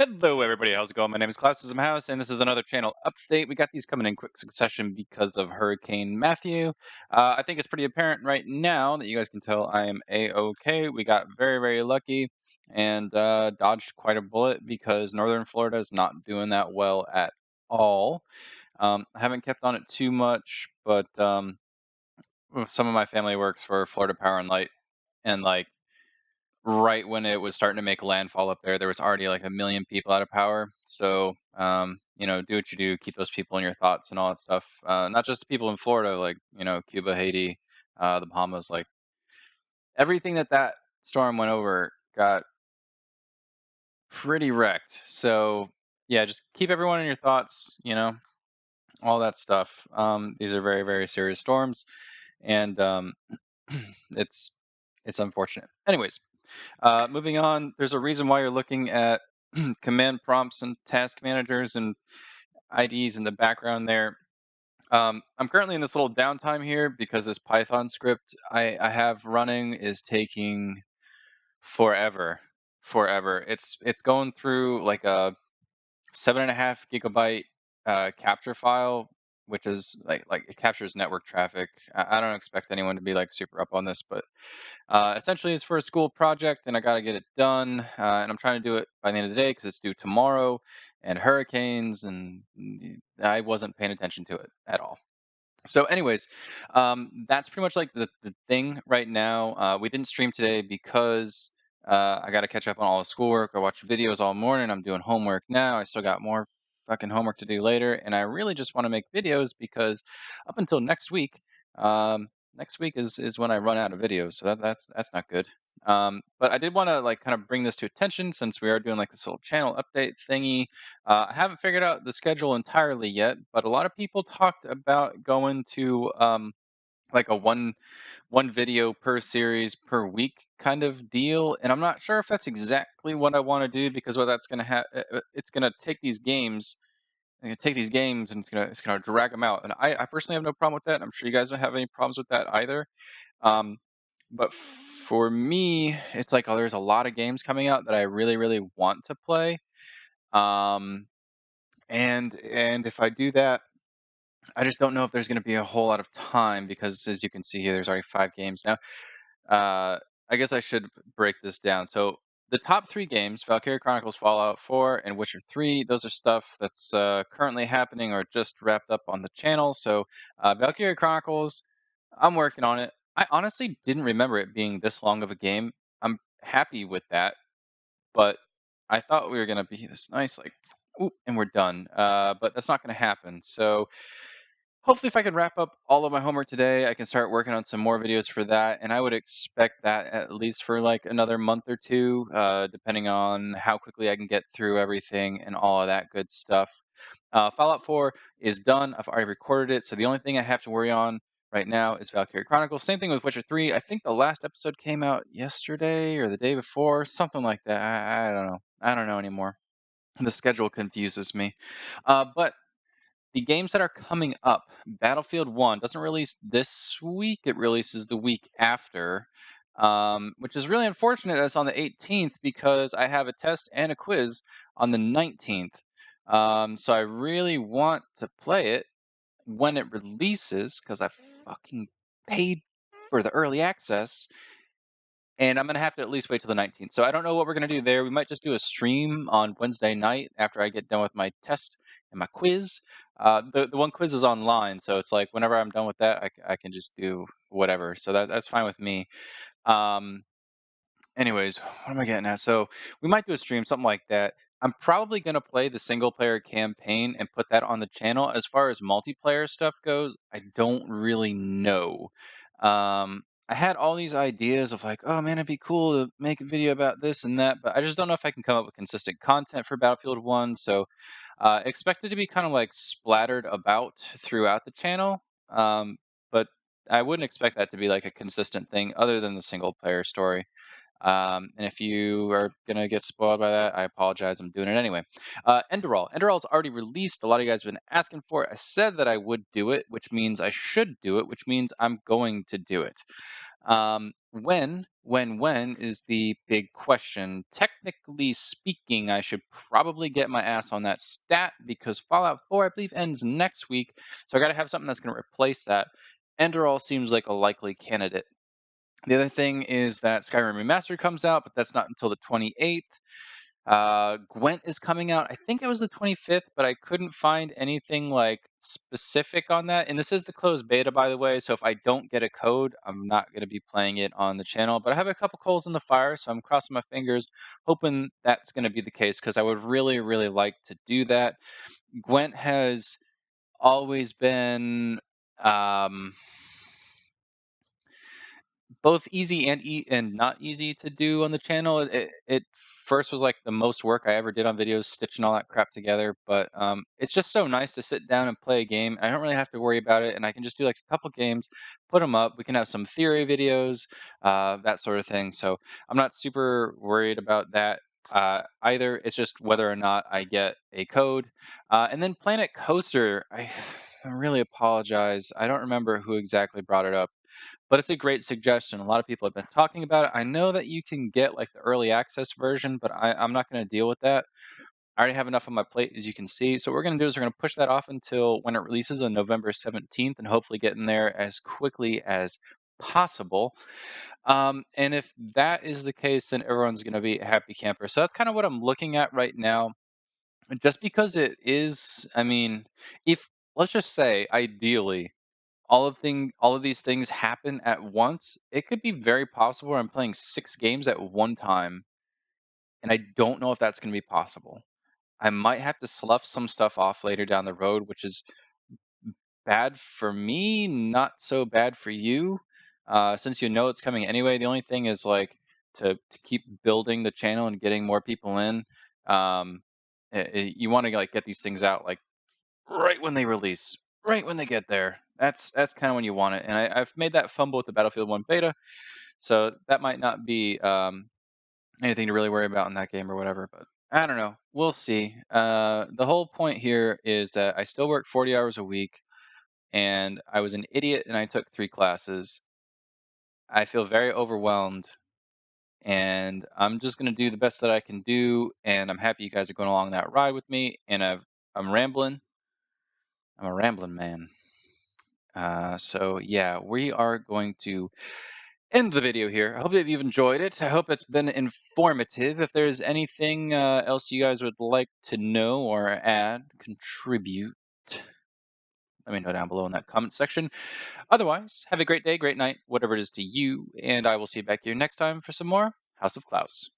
Hello, everybody. How's it going? My name is Classism House, and this is another channel update. We got these coming in quick succession because of Hurricane Matthew. I think it's pretty apparent right now that you guys can tell I am A-OK. We got very, very lucky and dodged quite a bullet because Northern Florida is not doing that well at all. I haven't kept on it too much, but some of my family works for Florida Power and Light, and like right when it was starting to make landfall up there, there was already like a million people out of power. So, do what you do, keep those people in your thoughts and all that stuff. Not just the people in Florida, like, Cuba, Haiti, the Bahamas, like everything that storm went over got pretty wrecked. So, yeah, just keep everyone in your thoughts, all that stuff. These are very, very serious storms, and it's it's unfortunate. Anyways, moving on, there's a reason why you're looking at command prompts and task managers and IDs in the background there. I'm currently in this little downtime here because this Python script I have running is taking forever. Forever. It's going through like a 7.5 gigabyte capture file, which is like it captures network traffic. I don't expect anyone to be like super up on this, but essentially, it's for a school project, and I got to get it done. And I'm trying to do it by the end of the day because it's due tomorrow, and hurricanes, and I wasn't paying attention to it at all. So, anyways, that's pretty much like the thing right now. We didn't stream today because I got to catch up on all the schoolwork. I watched videos all morning. I'm doing homework now. I still got more fucking homework to do later, and I really just want to make videos because up until next week is when I run out of videos. So that's not good. But I did want to like kind of bring this to attention since we are doing like this little channel update thingy. I haven't figured out the schedule entirely yet, but a lot of people talked about going to like a one video per series per week kind of deal, and I'm not sure if that's exactly what I want to do because what that's going to have it's going to take these games. I'm gonna take these games and it's gonna drag them out, and I personally have no problem with that. I'm sure you guys don't have any problems with that either. Um, but for me, it's like, oh, there's a lot of games coming out that I really, really want to play. Um, and if I do that, I just don't know if there's going to be a whole lot of time because, as you can see here, there's already 5 games now. I guess I should break this down. So the top 3 games, Valkyria Chronicles, Fallout 4, and Witcher 3, those are stuff that's currently happening or just wrapped up on the channel. So Valkyria Chronicles, I'm working on it. I honestly didn't remember it being this long of a game. I'm happy with that, but I thought we were gonna be this nice, like, ooh, and we're done. But that's not gonna happen. So hopefully, if I can wrap up all of my homework today, I can start working on some more videos for that. And I would expect that at least for like another month or two, depending on how quickly I can get through everything and all of that good stuff. Fallout 4 is done. I've already recorded it. So the only thing I have to worry on right now is Valkyrie Chronicles. Same thing with Witcher 3. I think the last episode came out yesterday or the day before, something like that. I don't know. I don't know anymore. The schedule confuses me. But the games that are coming up, Battlefield 1 doesn't release this week, it releases the week after, which is really unfortunate that it's on the 18th because I have a test and a quiz on the 19th. So I really want to play it when it releases because I fucking paid for the early access. And I'm going to have to at least wait till the 19th. So I don't know what we're going to do there. We might just do a stream on Wednesday night after I get done with my test and my quiz. The one quiz is online, so it's like whenever I'm done with that, I can just do whatever. So that's fine with me. Um, anyways, what am I getting at? So we might do a stream, something like that. I'm probably going to play the single player campaign and put that on the channel. As far as multiplayer stuff goes, I don't really know. I had all these ideas of like, oh man, it'd be cool to make a video about this and that, but I just don't know if I can come up with consistent content for Battlefield 1. So expect it to be kind of like splattered about throughout the channel. But I wouldn't expect that to be like a consistent thing other than the single player story. And if you are going to get spoiled by that, I apologize. I'm doing it anyway. Enderal. Enderal's already released. A lot of you guys have been asking for it. I said that I would do it, which means I should do it, which means I'm going to do it. When is the big question. Technically speaking, I should probably get my ass on that stat because Fallout 4, I believe, ends next week. So I got to have something that's going to replace that. Enderall seems like a likely candidate. The other thing is that Skyrim Remastered comes out, but that's not until the 28th. Gwent is coming out. I think it was the 25th, but I couldn't find anything like specific on that. And this is the closed beta, by the way. So if I don't get a code, I'm not going to be playing it on the channel. But I have a couple coals in the fire, so I'm crossing my fingers, hoping that's going to be the case because I would really, really like to do that. Gwent has always been. Um, both easy and not easy to do on the channel. It first was like the most work I ever did on videos, stitching all that crap together. But it's just so nice to sit down and play a game. I don't really have to worry about it, and I can just do like a couple games, put them up. We can have some theory videos, that sort of thing. So I'm not super worried about that. Either. It's just whether or not I get a code. And then Planet Coaster, I really apologize. I don't remember who exactly brought it up, but it's a great suggestion. A lot of people have been talking about it. I know that you can get like the early access version, but I'm not going to deal with that. I already have enough on my plate, as you can see. So what we're going to do is we're going to push that off until when it releases on November 17th and hopefully get in there as quickly as possible. And if that is the case, then everyone's going to be a happy camper. So that's kind of what I'm looking at right now. Just because it is, I mean, if let's just say ideally all of these things happen at once, it could be very possible where I'm playing 6 games at one time, and I don't know if that's gonna be possible. I might have to slough some stuff off later down the road, which is bad for me, not so bad for you, since you know it's coming anyway. The only thing is, like, to keep building the channel and getting more people in, you wanna, like, get these things out, like, right when they release, right when they get there. That's kind of when you want it. And I've made that fumble with the Battlefield 1 beta, so that might not be anything to really worry about in that game or whatever. But I don't know. We'll see. The whole point here is that I still work 40 hours a week, and I was an idiot and I took 3 classes. I feel very overwhelmed, and I'm just gonna do the best that I can do. And I'm happy you guys are going along that ride with me. And I'm rambling. I'm a rambling man. So yeah, we are going to end the video here. I hope that you've enjoyed it. I hope it's been informative. If there's anything else you guys would like to know or add, contribute, let me know down below in that comment section. Otherwise, have a great day, great night, whatever it is to you, and I will see you back here next time for some more House of Klaus.